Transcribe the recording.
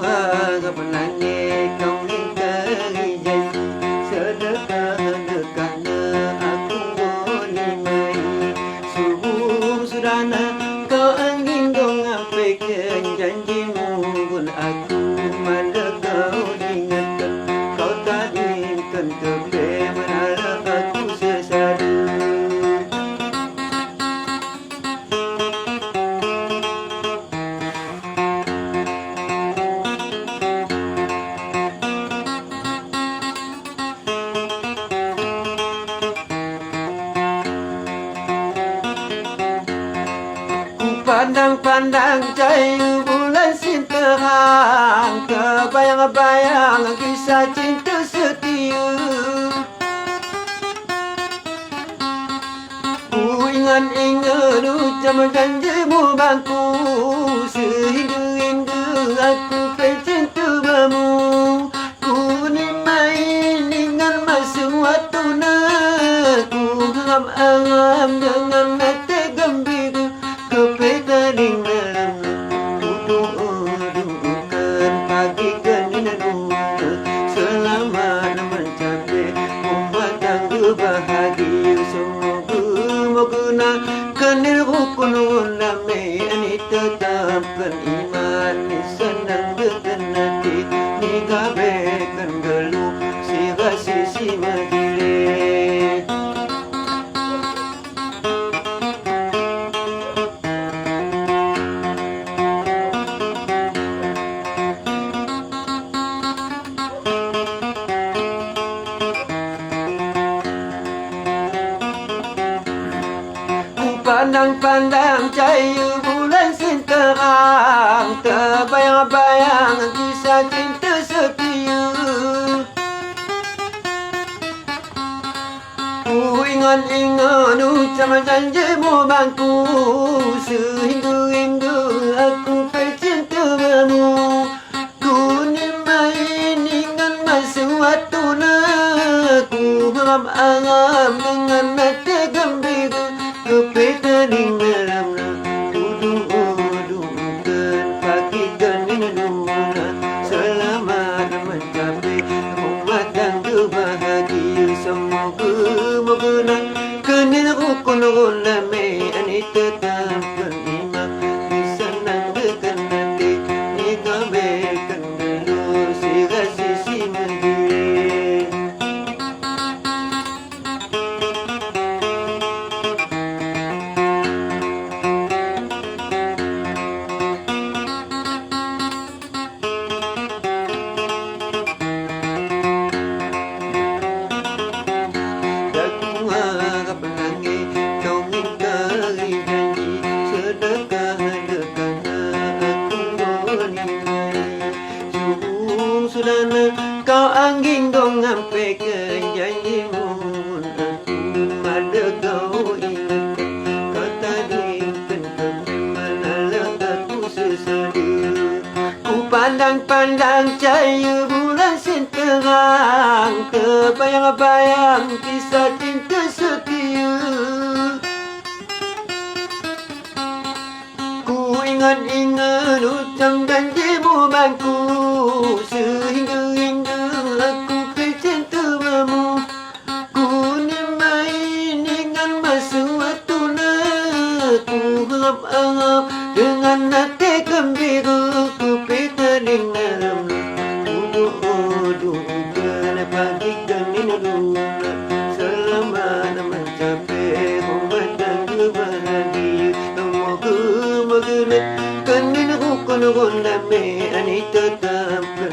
Harap langit kau ingkari janji sedekah-dekahnya aku boleh mai subuh sudahna kau angin kau ngapaikan janjimu pun aku mana kau ingatkan kau tak inginkan tepi menalah aku sesada. Pandang-pandang cahaya bulan sin terang, kebayang-bayang kisah cinta setia. Ku ingat-ingat ucapan janjimu bangku, sehingga aku pencinta bamu. Ku nimai dengan masa waktu nak, ku harap-harap dengan hati gembira. Kepetaning dalam doakan pagikan dinaduna selamat mencapai rumah tangga bahagia semoga nak kenal rukun damai ini tetapkan iman ni senang berkenati ni gabaikan geluh si rasi si majlis. Pandang-pandang cahaya bulan sin terang, terbayang-bayang kisah cinta setia. Ku ingat-ingat ucapan janjimu bangku, sehingga aku pencinta bamu. Ku nimai dengan masa waktu nak, ku harap-harap dengan hati gembira. Kepetaning dalam dudukan pagikan dinaduna selamat mencapai rumah tangga bahagia semoga nak kenal rukun damai ini tetapkan iman di senang dekan hati ni gabaikan geluh si rasi si majlis. Kau angin kau ngampaikan janjimu aku ada kau ingatkan kau tadi manalah aku sesada. Ku pandang-pandang cahaya bulan sin terang, terbayang-bayang kisah cinta setia. Ku ingat-ingat ucapan janjimu bangku, sehingga aku pencinta bamu. Ku nimai dengan masa waktu nak, ku harap-harap dengan hati gembira. Ku petaning dalam dudukan pagikan dinaduna selamat mencapai rumah tangga bahagia semoga nak kenal rukun damai ini tetapkan